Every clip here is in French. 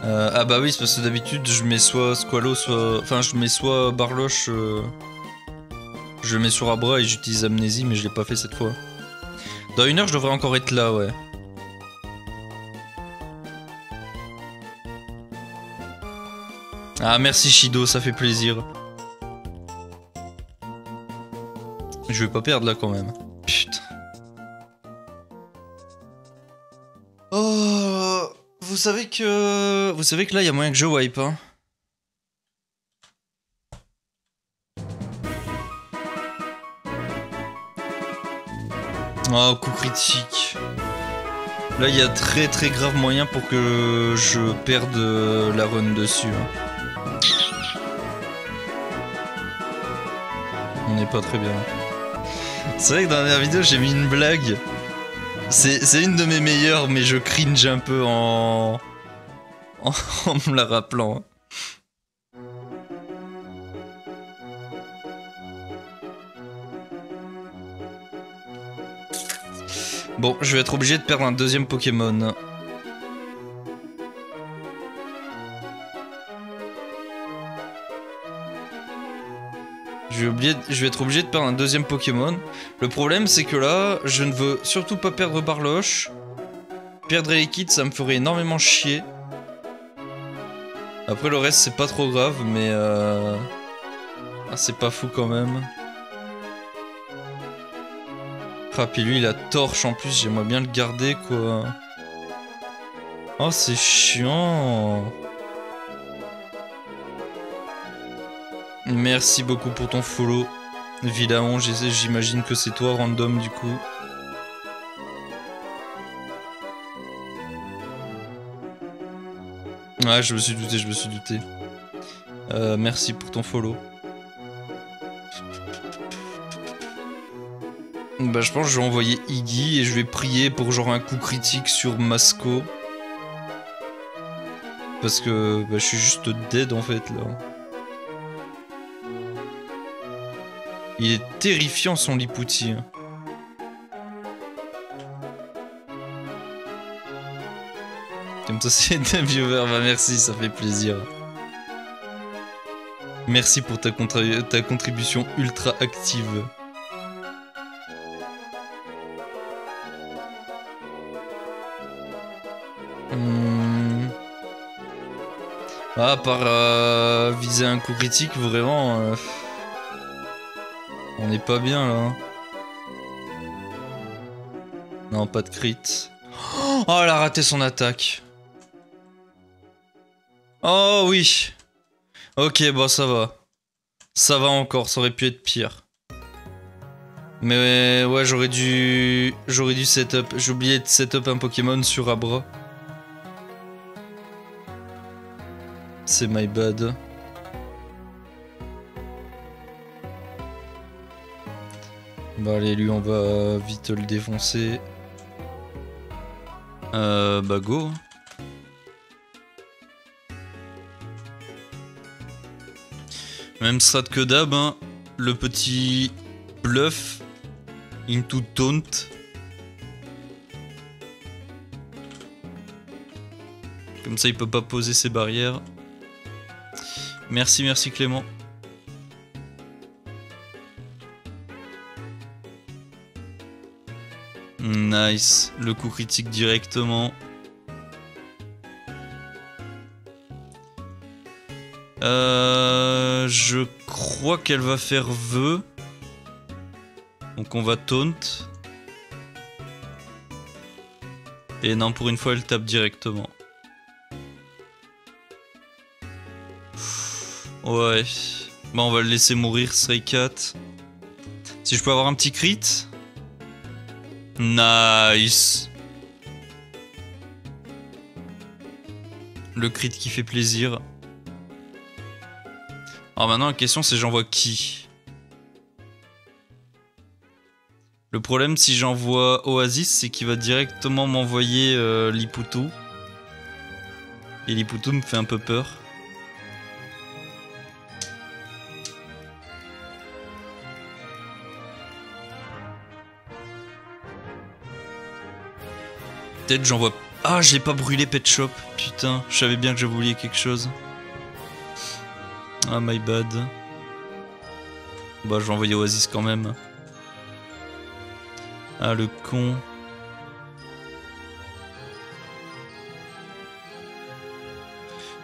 Ah bah oui, c'est parce que d'habitude je mets soit Squalo, soit... Enfin je mets soit Barloche, je le mets sur Abra et j'utilise Amnésie, mais je l'ai pas fait cette fois. Dans 1 heure je devrais encore être là, ouais. Ah merci Shido, ça fait plaisir. Je vais pas perdre là quand même. Putain. Oh, vous savez que là il y a moyen que je wipe hein. Oh, coup critique. Là, il y a très très grave moyen pour que je perde la run dessus. Hein. On n'est pas très bien. C'est vrai que dans la dernière vidéo, j'ai mis une blague. C'est une de mes meilleures, mais je cringe un peu en me la rappelant. Bon, je vais être obligé de perdre un deuxième Pokémon. Je vais être obligé de perdre un deuxième Pokémon. Le problème, c'est que là, je ne veux surtout pas perdre Barloche. Perdre Elekid, ça me ferait énormément chier. Après, le reste, c'est pas trop grave, mais... Ah, c'est pas fou quand même. Ah, puis lui, il a torche en plus, j'aimerais bien le garder, quoi. Oh, c'est chiant. Merci beaucoup pour ton follow. Villaon, j'imagine que c'est toi, random, du coup. Ouais, je me suis douté. Merci pour ton follow. Bah je pense que je vais envoyer Iggy et je vais prier pour genre un coup critique sur Masco. Parce que bah, je suis juste dead en fait là. Il est terrifiant son Lipouti. Comme ça c'est des viewers, bah merci, ça fait plaisir. Merci pour ta contribution ultra active. Ah, à part viser un coup critique, vraiment... on n'est pas bien, là. Non, pas de crit. Oh, elle a raté son attaque. Oh, oui. Ok, bon, ça va. Ça va encore, ça aurait pu être pire. Mais ouais, j'aurais dû setup. J'ai oublié de setup un Pokémon sur Abra. C'est my bad. Bah allez, lui on va vite le défoncer. Bah go. Même strat que d'hab, hein. Le petit bluff into taunt. Comme ça il peut pas poser ses barrières. Merci, merci Clément. Nice, le coup critique directement. Je crois qu'elle va faire vœu. Donc on va taunt. Et non, pour une fois elle tape directement. Ouais. Bah on va le laisser mourir, Stray Cat. Si je peux avoir un petit crit. Nice. Le crit qui fait plaisir. Alors maintenant la question c'est j'envoie qui? Le problème si j'envoie Oasis c'est qu'il va directement m'envoyer Lipoutou. Et Lipoutou me fait un peu peur. Peut-être j'envoie... Ah, j'ai pas brûlé Pet Shop. Putain, je savais bien que j'avais oublié quelque chose. Ah, my bad. Bah, je vais envoyer Oasis quand même. Ah, le con.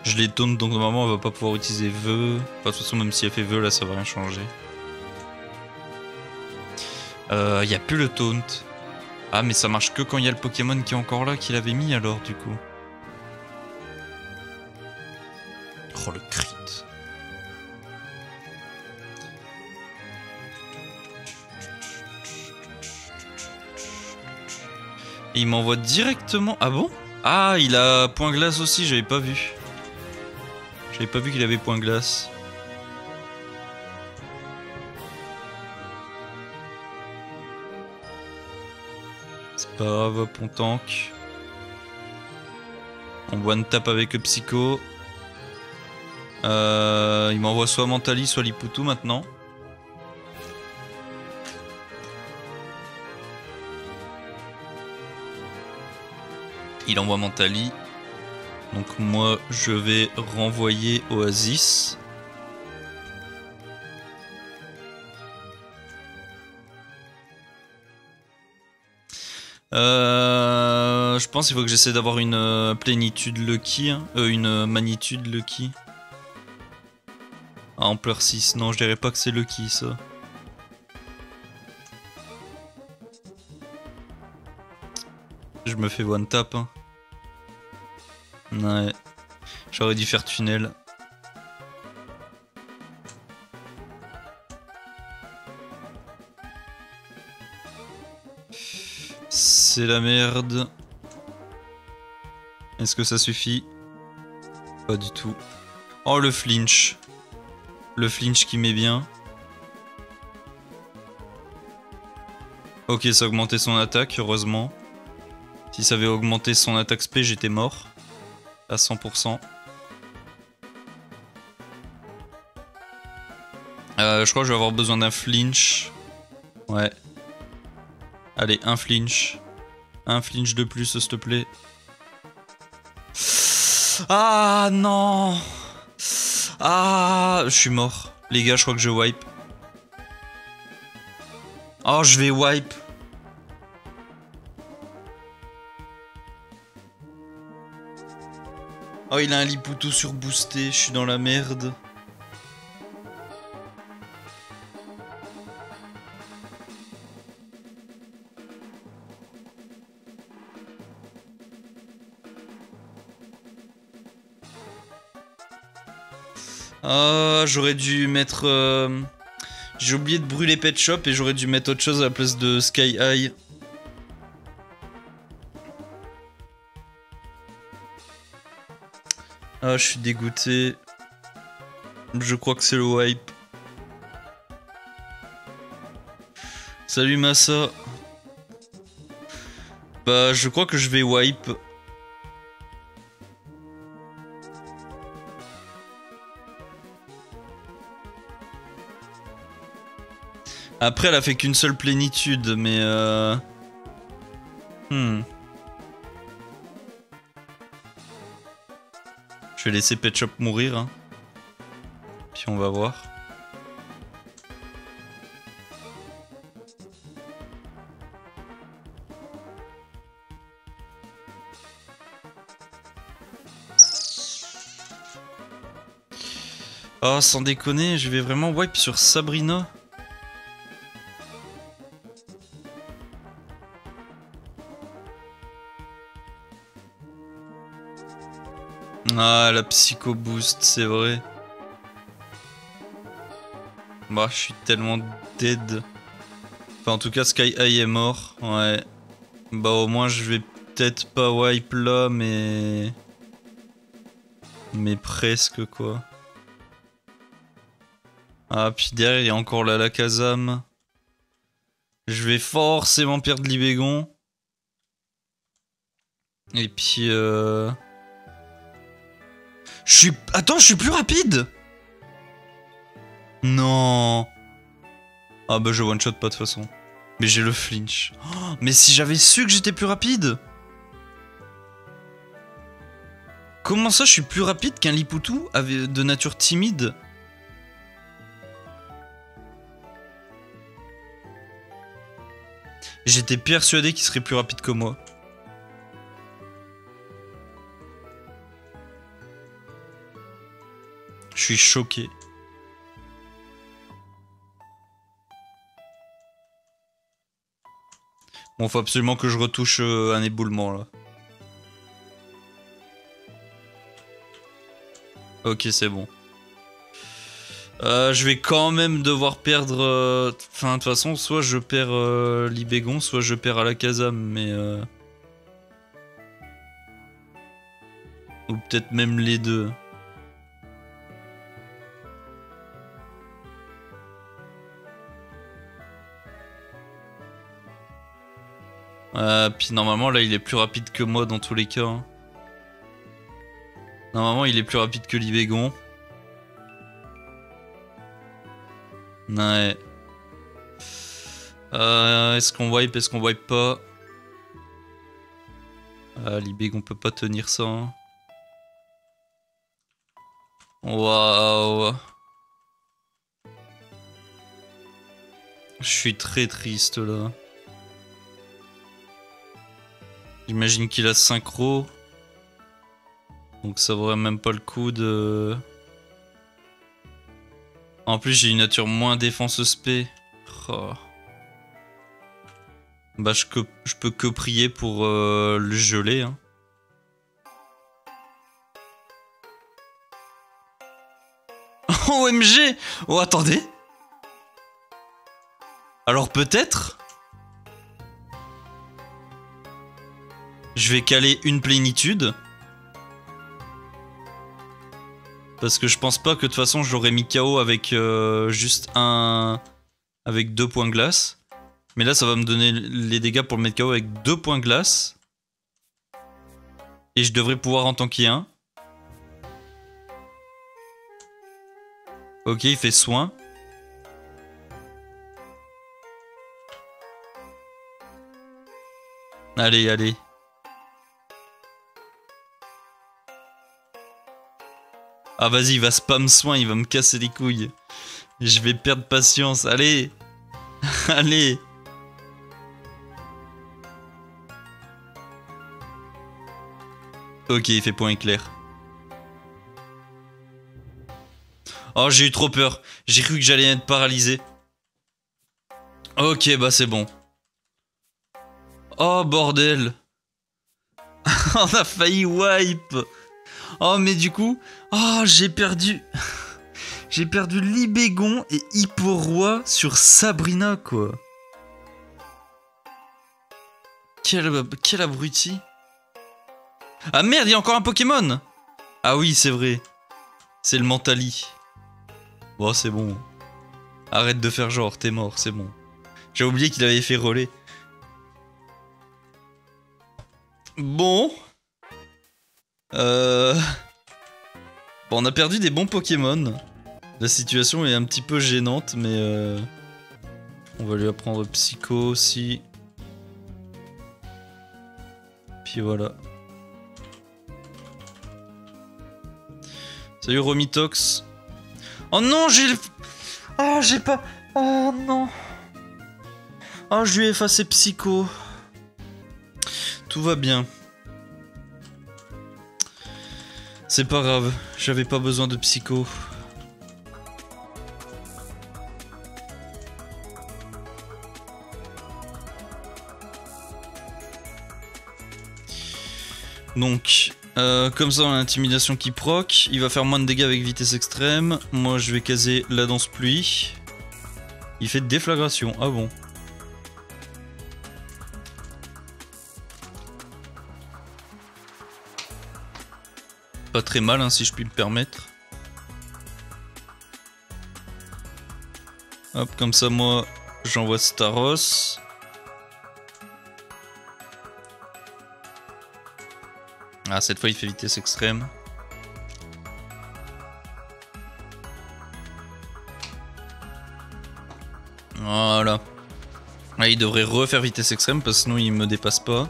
Je les taunt, donc normalement, on va pas pouvoir utiliser vœux. Enfin, de toute façon, même si elle fait vœux, là, ça va rien changer. Y a plus le taunt. Ah, mais ça marche que quand il y a le Pokémon qui est encore là, qu'il avait mis alors, du coup. Oh, le crit. Et il m'envoie directement... Ah bon? Ah, il a point glace aussi, j'avais pas vu. J'avais pas vu qu'il avait point glace. C'est pas grave, hop, on tank. On one tap avec le psycho. Il m'envoie soit Mentali, soit Liputu maintenant. Il envoie Mentali. Donc moi je vais renvoyer Oasis. Je pense qu'il faut que j'essaie d'avoir une plénitude lucky, hein. Une magnitude lucky. Ah, ampleur 6, non je dirais pas que c'est lucky ça. Je me fais one tap. Hein. Ouais. J'aurais dû faire tunnel. C'est la merde. Est-ce que ça suffit? Pas du tout. Oh le flinch. Le flinch qui met bien. Ok, ça a augmenté son attaque, heureusement. Si ça avait augmenté son attaque spé, j'étais mort. À 100%. Je crois que je vais avoir besoin d'un flinch. Ouais. Allez, un flinch. Un flinch de plus, s'il te plaît. Ah non. Ah, je suis mort. Les gars, je crois que je wipe. Oh, je vais wipe. Oh, il a un Liputu surboosté, je suis dans la merde. Ah, j'aurais dû mettre... J'ai oublié de brûler Pet Shop et j'aurais dû mettre autre chose à la place de Sky High. Ah, je suis dégoûté. Je crois que c'est le wipe. Salut Massa. Bah, je crois que je vais wipe. Après, elle a fait qu'une seule plénitude, mais Je vais laisser Pet Shop mourir, hein. Puis on va voir. Oh, sans déconner, je vais vraiment wipe sur Sabrina. Ah, la psycho boost, c'est vrai. Bah, je suis tellement dead. Enfin, en tout cas, Sky High est mort. Ouais. Bah, au moins, je vais peut-être pas wipe là, mais... Mais presque, quoi. Ah, puis derrière, il y a encore la Lakazam. Je vais forcément perdre Libégon. Et puis, Attends, je suis plus rapide. Non. Ah bah je one shot pas de toute façon. Mais j'ai le flinch. Oh, mais si j'avais su que j'étais plus rapide. Comment ça, je suis plus rapide qu'un Lipoutou de nature timide? J'étais persuadé qu'il serait plus rapide que moi. Je suis choqué. Bon, faut absolument que je retouche un éboulement là. Ok, c'est bon. Je vais quand même devoir perdre... Enfin, de toute façon, soit je perds Libégon, soit je perds Alakazam, mais... Ou peut-être même les deux. Puis normalement, là, il est plus rapide que moi dans tous les cas. Hein. Normalement, il est plus rapide que Libégon. Ouais. Est-ce qu'on wipe? Est-ce qu'on wipe pas? Libégon peut pas tenir ça. Hein. Waouh. Je suis très triste là. J'imagine qu'il a synchro. Donc ça vaudrait même pas le coup de... En plus j'ai une nature moins défense spé. Oh. Bah je peux que prier pour le geler. Hein. OMG! Oh attendez! Alors peut-être? Je vais caler une plénitude. Parce que je pense pas que de toute façon j'aurais mis KO avec juste un... Avec 2 points glace. Mais là ça va me donner les dégâts pour le mettre KO avec 2 points glace. Et je devrais pouvoir en tanker un. Ok, il fait soin. Allez, allez. Ah vas-y, il va spam soin, il va me casser les couilles. Je vais perdre patience, allez. Allez. Ok, il fait point éclair. Oh, j'ai eu trop peur. J'ai cru que j'allais être paralysé. Ok, bah c'est bon. Oh, bordel. On a failli wipe. Oh, mais du coup... Oh, j'ai perdu... J'ai perdu Libégon et Hipporoi sur Sabrina, quoi. Quel abruti. Ah merde, il y a encore un Pokémon. Ah oui, c'est vrai. C'est le Mentali. Bon, c'est bon. Arrête de faire genre, t'es mort, c'est bon. J'ai oublié qu'il avait fait relais. Bon. Bon, on a perdu des bons Pokémon. La situation est un petit peu gênante, mais on va lui apprendre Psycho aussi. Puis voilà. Salut Romitox. Oh non, j'ai le... Oh, j'ai pas... Oh non. Oh, je lui ai effacé Psycho. Tout va bien. C'est pas grave, j'avais pas besoin de Psycho. Donc, comme ça on a l'intimidation qui proc, il va faire moins de dégâts avec vitesse extrême. Moi je vais caser la danse pluie. Il fait déflagration, ah bon. Pas très mal hein, si je puis me permettre. Hop, comme ça moi j'envoie Staros. Ah, cette fois il fait vitesse extrême. Voilà. Là, il devrait refaire vitesse extrême parce que sinon il me dépasse pas.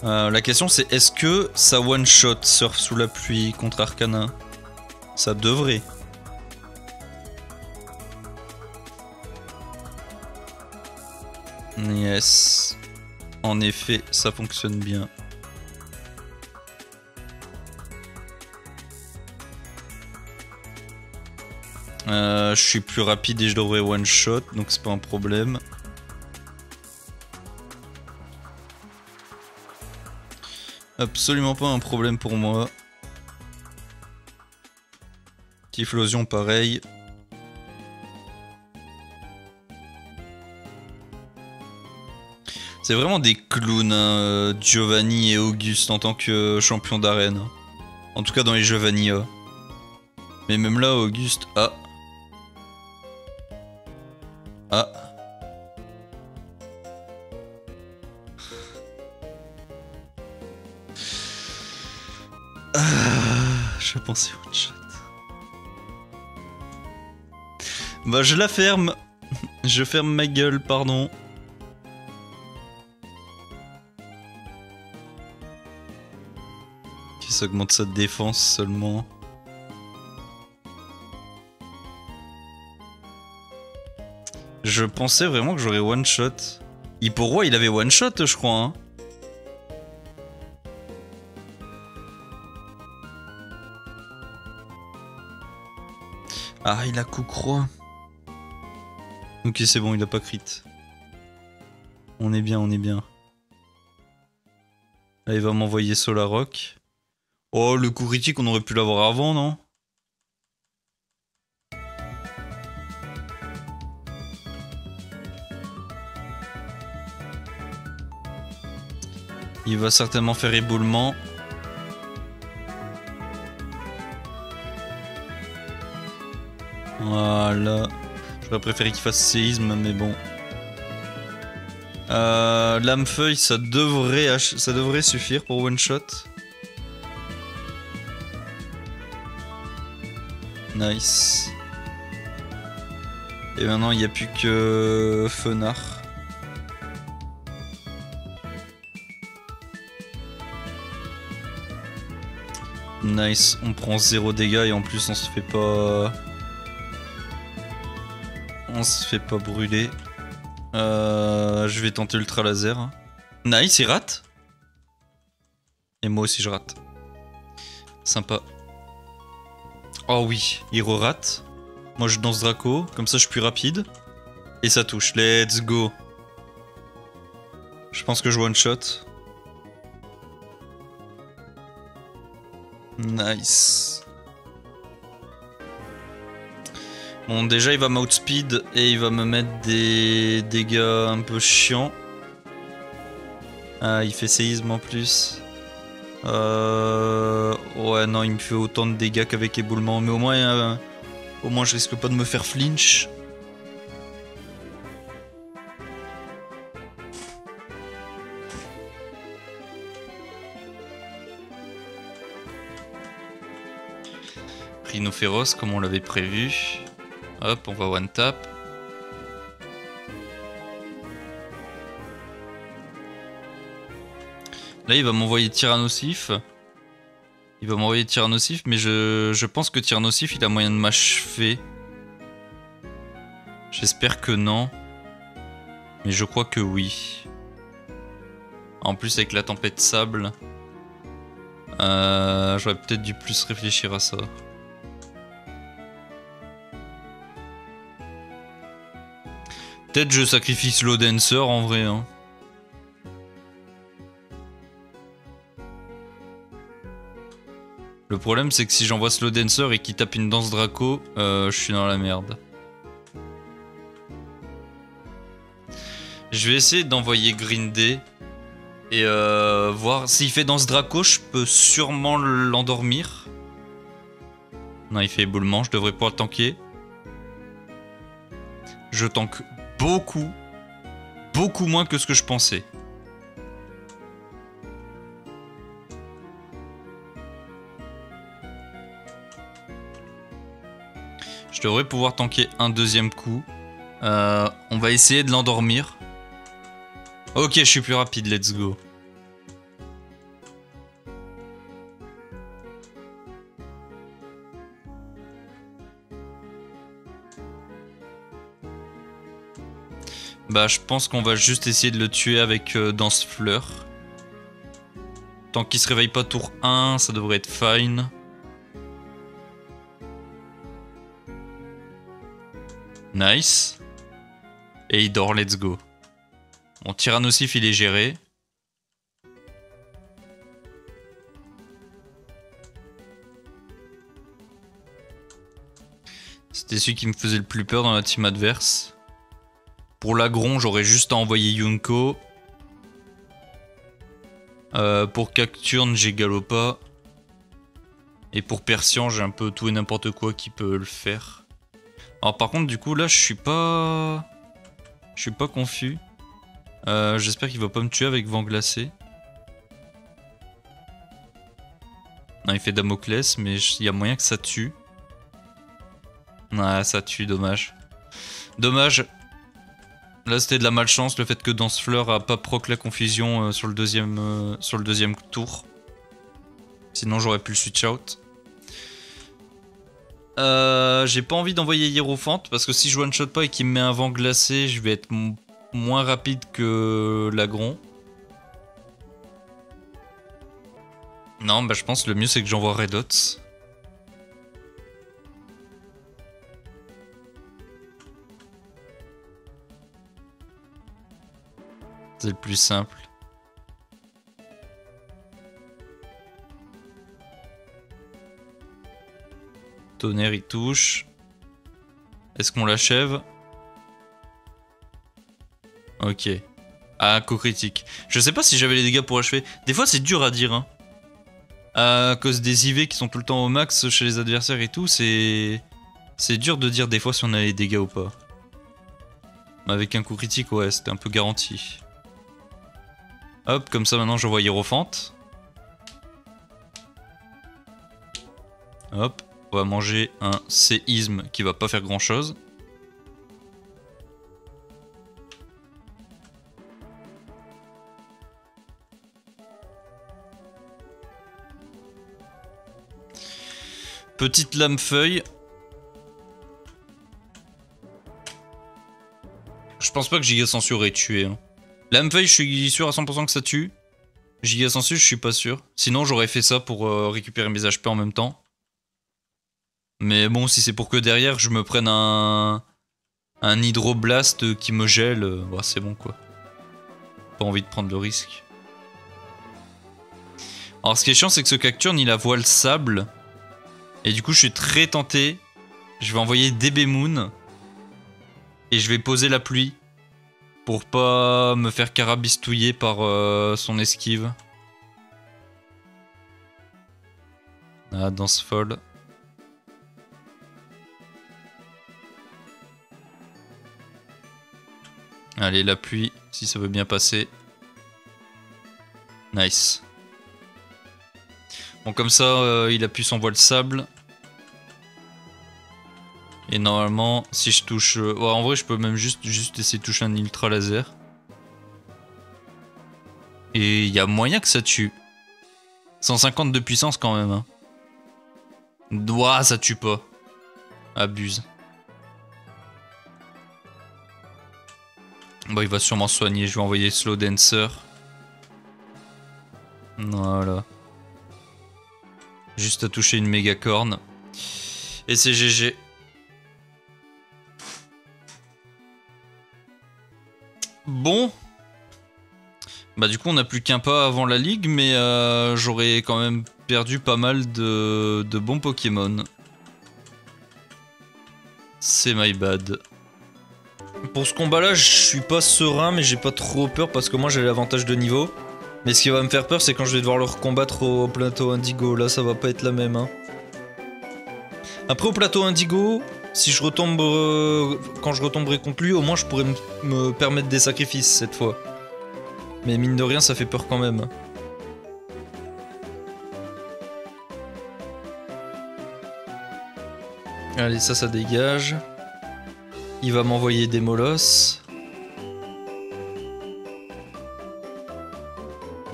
La question c'est est-ce que ça one-shot Surf sous la pluie contre Arcana? Ça devrait. Yes. En effet, ça fonctionne bien. Je suis plus rapide et je devrais one-shot, donc c'est pas un problème. Absolument pas un problème pour moi. Typhlosion pareil. C'est vraiment des clowns, hein, Giovanni et Auguste en tant que champion d'arène. En tout cas dans les jeux Vanilla. Mais même là, Auguste... Ah. Ah. Je pensais au chat. Bah je la ferme. Je ferme ma gueule, pardon. Qui s'augmente sa défense seulement. Je pensais vraiment que j'aurais one shot. Hipporoi il avait one shot je crois hein. Ah il a coup croix. Ok c'est bon il a pas crit. On est bien, on est bien. Là il va m'envoyer Solarok. Oh le coup critique on aurait pu l'avoir avant non? Il va certainement faire éboulement. Voilà. J'aurais préféré qu'il fasse séisme, mais bon. Lame-feuille, ça devrait suffire pour one shot. Nice. Et maintenant, il n'y a plus que Fenard. Nice, on prend 0 dégâts et en plus on se fait pas... On se fait pas brûler. Je vais tenter Ultra Laser. Nice, il rate. Et moi aussi je rate. Sympa. Oh oui, il re-rate. Moi je danse Draco, comme ça je suis plus rapide. Et ça touche, let's go. Je pense que je one shot. Nice. Bon déjà il va m'outspeed et il va me mettre des dégâts un peu chiants. Ah il fait séisme en plus. Ouais non il me fait autant de dégâts qu'avec éboulement. Mais au moins je risque pas de me faire flinch. Rhino féroce comme on l'avait prévu. Hop, on va one tap. Là, il va m'envoyer Tyrannosif. Il va m'envoyer Tyrannosif, mais je pense que Tyrannosif, il a moyen de m'achever. J'espère que non. Mais je crois que oui. En plus, avec la tempête sable, j'aurais peut-être dû plus réfléchir à ça. Peut-être je sacrifie Slow Dancer en vrai. Hein. Le problème c'est que si j'envoie Slow Dancer et qu'il tape une danse Draco, je suis dans la merde. Je vais essayer d'envoyer Green Day et voir s'il fait danse Draco, je peux sûrement l'endormir. Non, il fait éboulement, je devrais pouvoir le tanker. Je tank beaucoup moins que ce que je pensais. Je devrais pouvoir tanker un deuxième coup. On va essayer de l'endormir. Ok, je suis plus rapide, let's go. Bah je pense qu'on va juste essayer de le tuer avec Dansefleur. Tant qu'il se réveille pas tour 1, ça devrait être fine. Nice. Et il dort, let's go. Bon, Tyrannosif il est géré. C'était celui qui me faisait le plus peur dans la team adverse. Pour l'Agron, j'aurais juste à envoyer Yunko. Pour Cacturne, j'ai Galopa. Et pour Persian, j'ai un peu tout et n'importe quoi qui peut le faire. Alors par contre, du coup, là, je suis pas confus. J'espère qu'il va pas me tuer avec vent glacé. Non, il fait Damoclès, mais il y a moyen que ça tue. Ah, ça tue, dommage. Dommage. Là, c'était de la malchance, le fait que Dansefleur a pas proc la confusion sur le deuxième tour. Sinon, j'aurais pu le switch out. J'ai pas envie d'envoyer Hiérophante, parce que si je one-shot pas et qu'il me met un vent glacé, je vais être moins rapide que l'Agron. Non, bah je pense que le mieux c'est que j'envoie Red Hot. C'est le plus simple. Tonnerre il touche. Est-ce qu'on l'achève? Ok. Ah, coup critique. Je sais pas si j'avais les dégâts pour achever. Des fois c'est dur à dire hein. À cause des IV qui sont tout le temps au max chez les adversaires et tout, c'est dur de dire des fois si on a les dégâts ou pas. Mais avec un coup critique, ouais, c'était un peu garanti. Hop, comme ça maintenant j'envoie Hiérophante. Hop, on va manger un séisme qui va pas faire grand chose. Petite lame feuille. Je pense pas que Giga Sensu aurait tué. Hein. Lame feuille, je suis sûr à 100% que ça tue. Giga Sensu, je suis pas sûr. Sinon, j'aurais fait ça pour récupérer mes HP en même temps. Mais bon, si c'est pour que derrière je me prenne un hydroblast qui me gèle, bah, c'est bon quoi. Pas envie de prendre le risque. Alors, ce qui est chiant, c'est que ce Cacturne il a voile sable. Et du coup, je suis très tenté. Je vais envoyer DB Moon. Et je vais poser la pluie. Pour pas me faire carabistouiller par son esquive. Ah, danse folle. Allez, la pluie, si ça veut bien passer. Nice. Bon, comme ça, il appuie son voile sable. Et normalement, si je touche... ouais, en vrai, je peux même juste essayer de toucher un ultra laser. Et il y a moyen que ça tue. 150 de puissance quand même. Hein. Ouah, ça tue pas. Abuse. Bon, il va sûrement soigner. Je vais envoyer Slow Dancer. Voilà. Juste à toucher une méga corne. Et c'est GG. Bon. Bah du coup on n'a plus qu'un pas avant la ligue, mais j'aurais quand même perdu pas mal de bons Pokémon. C'est my bad. Pour ce combat là je suis pas serein, mais j'ai pas trop peur parce que moi j'ai l'avantage de niveau. Mais ce qui va me faire peur c'est quand je vais devoir le recombattre au plateau Indigo, là ça va pas être la même hein. Après au plateau Indigo, si je retombe quand je retomberai contre lui, au moins je pourrais me permettre des sacrifices cette fois. Mais mine de rien, ça fait peur quand même. Allez, ça dégage. Il va m'envoyer des molosses.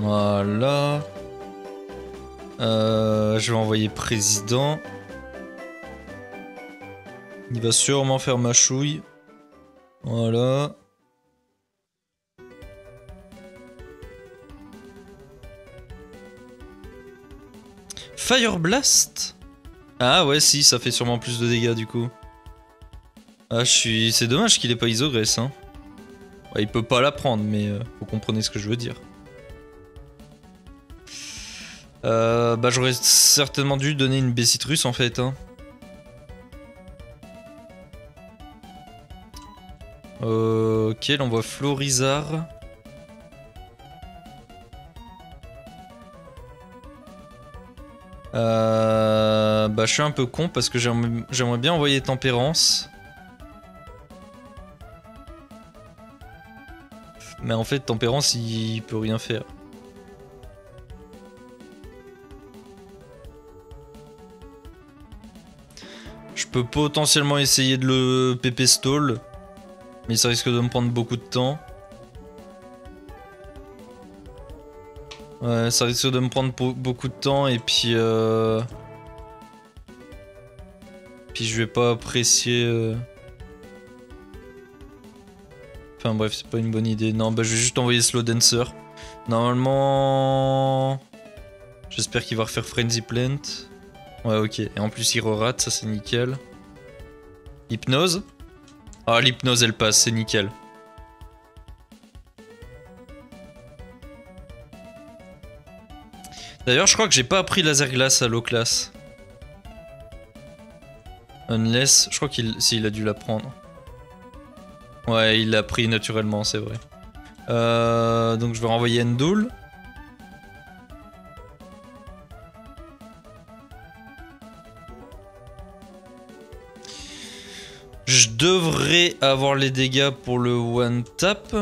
Voilà. Je vais envoyer président. Il va sûrement faire ma chouille. Voilà. Fire Blast? Ah ouais, si, ça fait sûrement plus de dégâts du coup. Ah, c'est dommage qu'il ait pas Isogress, hein. Ouais, il peut pas la prendre, mais vous comprenez ce que je veux dire. Bah j'aurais certainement dû donner une Bessitrus en fait, hein. Ok, là on voit Florizard. Bah je suis un peu con parce que j'aimerais bien envoyer Tempérance. Mais en fait Tempérance il peut rien faire. Je peux potentiellement essayer de le PP stall. Mais ça risque de me prendre beaucoup de temps. Ouais, ça risque de me prendre beaucoup de temps et puis puis je vais pas apprécier. Enfin bref, c'est pas une bonne idée. Non, bah je vais juste envoyer Slow Dancer. Normalement, j'espère qu'il va refaire Frenzy Plant. Ouais, ok. Et en plus il re-rate, ça c'est nickel. Hypnose. Ah, l'hypnose elle passe, c'est nickel. D'ailleurs, je crois que j'ai pas appris laser glace à low class. Unless, je crois qu'il a dû l'apprendre. Ouais, il l'a pris naturellement, c'est vrai. Donc je vais renvoyer Endoul. Je devrais avoir les dégâts pour le one tap.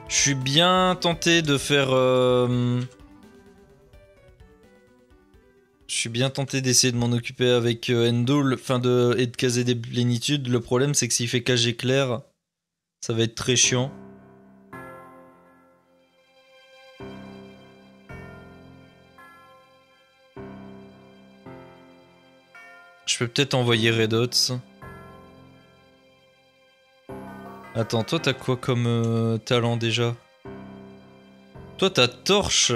Je suis bien tenté de faire... Je suis bien tenté d'essayer de m'en occuper avec Endoul, et de caser des plénitudes. Le problème c'est que s'il fait cage éclair, ça va être très chiant. Je peux peut-être envoyer Red Hot. Attends, toi t'as quoi comme talent déjà? Toi t'as Torche.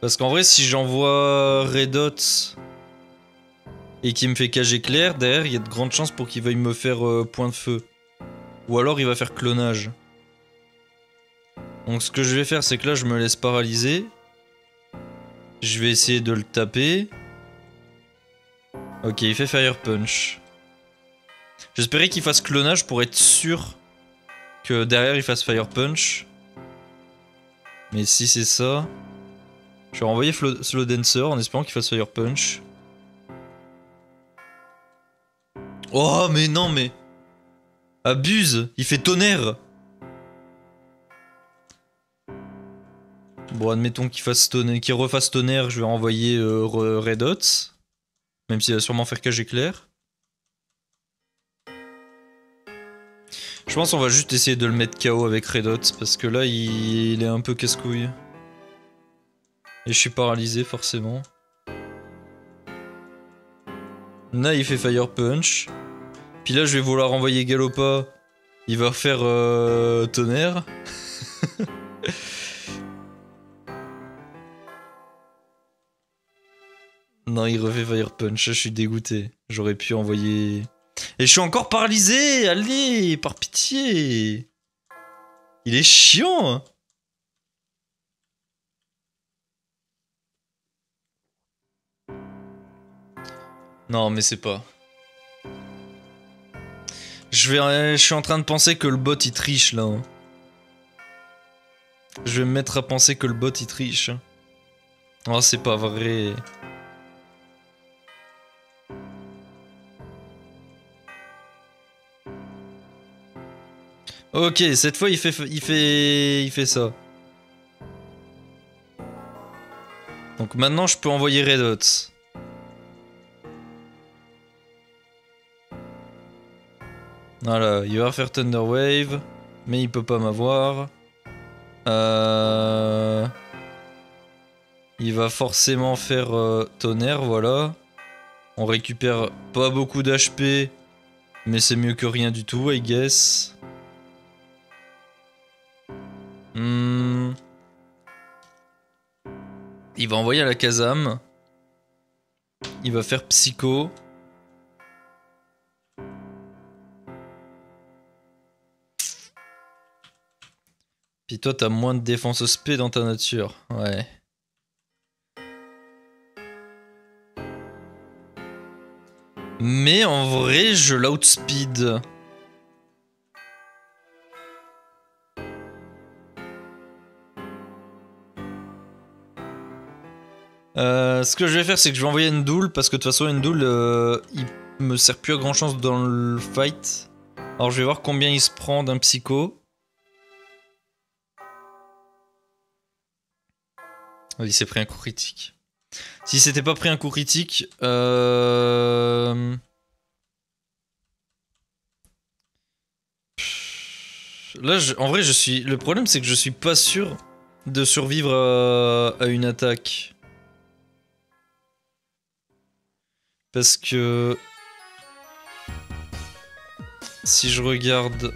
Parce qu'en vrai si j'envoie Red Hot et qu'il me fait cage éclair, derrière il y a de grandes chances pour qu'il veuille me faire point de feu. Ou alors il va faire clonage. Donc ce que je vais faire c'est que là je me laisse paralyser. Je vais essayer de le taper. Ok, il fait Fire Punch. J'espérais qu'il fasse clonage pour être sûr que derrière il fasse Fire Punch. Mais si c'est ça... Je vais renvoyer Slow Dancer en espérant qu'il fasse Fire Punch. Oh mais non mais... Abuse, il fait tonnerre. Bon admettons qu'il refasse tonnerre, je vais renvoyer Red Hot. Même s'il va sûrement faire cage éclair. Je pense qu'on va juste essayer de le mettre KO avec Red Hot parce que là il est un peu casse-couille. Et je suis paralysé forcément. Là il fait Fire Punch. Puis là je vais vouloir envoyer Galopa. Il va refaire tonnerre. Non il refait Fire Punch, je suis dégoûté. J'aurais pu envoyer... Et je suis encore paralysé. Allez, par pitié. Il est chiant. Non mais c'est pas... Je suis en train de penser que le bot il triche là. Hein. Je vais me mettre à penser que le bot il triche. Oh c'est pas vrai. Ok, cette fois il fait ça. Donc maintenant je peux envoyer Red Hot. Voilà, il va faire Thunder Wave, mais il peut pas m'avoir. Il va forcément faire tonnerre, voilà. On récupère pas beaucoup d'HP, mais c'est mieux que rien du tout, I guess. Il va envoyer à la Kazam. Il va faire Psycho. Puis toi, t'as moins de défense spé dans ta nature. Ouais. Mais en vrai, je l'outspeed. Ce que je vais faire, c'est que je vais envoyer Ndoul, parce que de toute façon, Ndoul, il me sert plus à grand chose dans le fight. Alors je vais voir combien il se prend d'un psycho. Il s'est pris un coup critique. Si c'était pas pris un coup critique, là, en vrai, je suis. Le problème, c'est que je suis pas sûr de survivre à une attaque. Parce que si je regarde,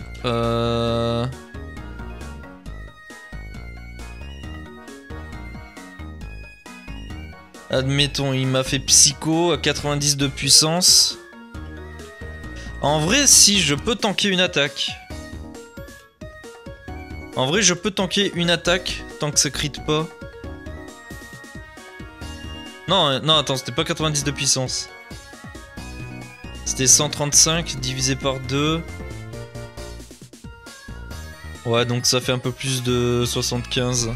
admettons, il m'a fait psycho à 90 de puissance. En vrai, si je peux tanker une attaque. En vrai, je peux tanker une attaque tant que ça crit pas. Non, non, attends, c'était pas 90 de puissance. C'était 135 divisé par 2. Ouais, donc ça fait un peu plus de 75.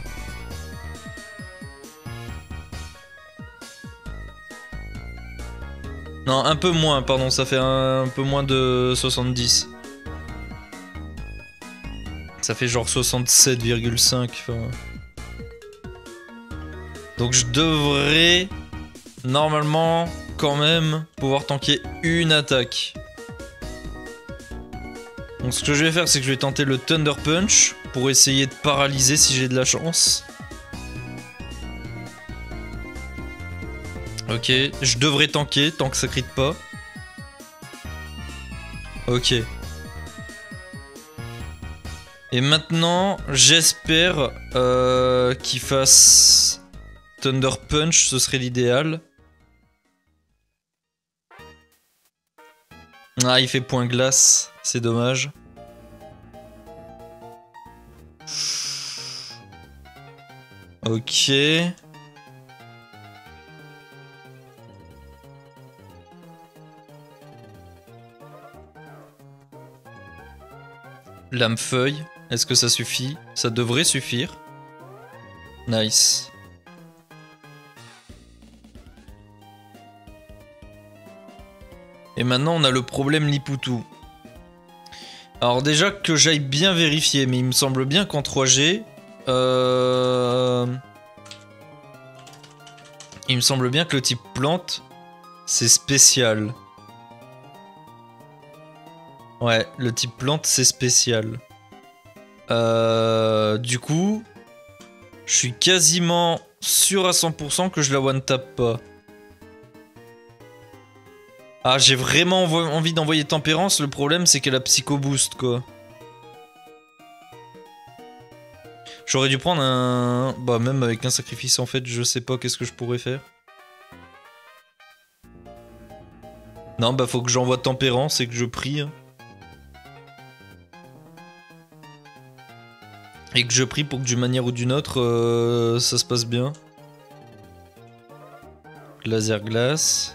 Non, un peu moins, pardon, ça fait un peu moins de 70. Ça fait genre 67,5. Enfin... Donc je devrais, normalement, quand même, pouvoir tanker une attaque. Donc ce que je vais faire, c'est que je vais tenter le Thunder Punch pour essayer de paralyser si j'ai de la chance. Ok, je devrais tanker tant que ça crit pas. Ok. Et maintenant, j'espère qu'il fasse Thunder Punch, ce serait l'idéal. Ah, il fait point glace, c'est dommage. Ok. Lame-feuille, est-ce que ça suffit? Ça devrait suffire. Nice. Et maintenant on a le problème Lipoutou. Alors déjà que j'aille bien vérifier, mais il me semble bien qu'en 3G... Il me semble bien que le type plante, c'est spécial. Ouais, le type plante, c'est spécial. Du coup, je suis quasiment sûr à 100% que je la one-tap pas. Ah, j'ai vraiment envie d'envoyer Tempérance, le problème c'est qu'elle a Psycho Boost, quoi. J'aurais dû prendre un... Bah, même avec un sacrifice, en fait, je sais pas qu'est-ce que je pourrais faire. Non, bah faut que j'envoie Tempérance et que je prie. Et que je prie pour que d'une manière ou d'une autre, ça se passe bien. Laser glace.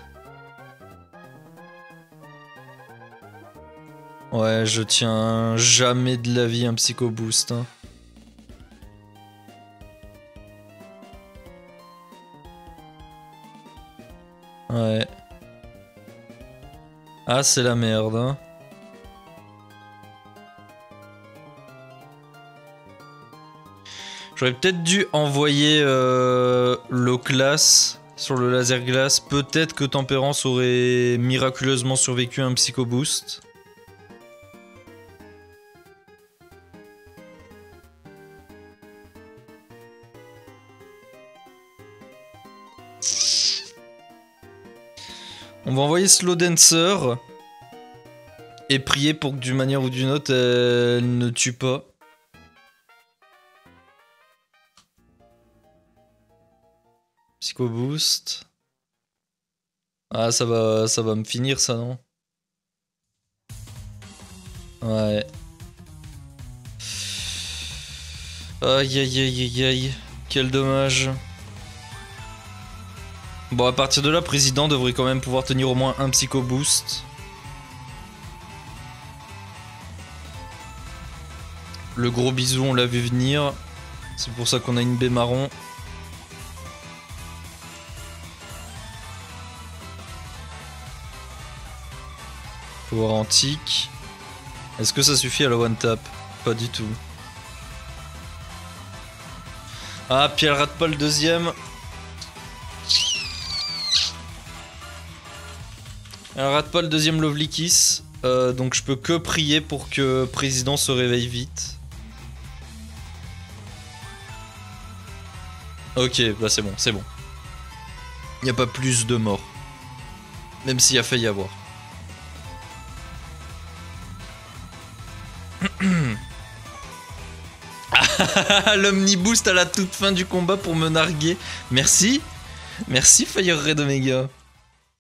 Ouais, je tiens jamais de la vie un Psycho Boost. Hein. Ouais. Ah, c'est la merde. Hein. J'aurais peut-être dû envoyer l'eau classe sur le laser glace. Peut-être que Tempérance aurait miraculeusement survécu à un Psycho Boost. On va envoyer Slow Dancer. Et prier pour que d'une manière ou d'une autre, elle ne tue pas. Psycho Boost. Ah, ça va me finir ça, non? Ouais. Aïe aïe aïe aïe aïe. Quel dommage. Bon, à partir de là, président devrait quand même pouvoir tenir au moins un Psycho Boost. Le gros bisou, on l'a vu venir. C'est pour ça qu'on a une baie marron. Power antique. Est-ce que ça suffit à la one tap? Pas du tout. Ah, puis elle rate pas le deuxième. Elle rate pas le deuxième Lovely Kiss. Donc je peux que prier pour que président se réveille vite. Ok, bah c'est bon, c'est bon. Il n'y a pas plus de morts. Même s'il a failli y avoir. L'omniboost à la toute fin du combat pour me narguer. Merci. Merci Fire Red Omega.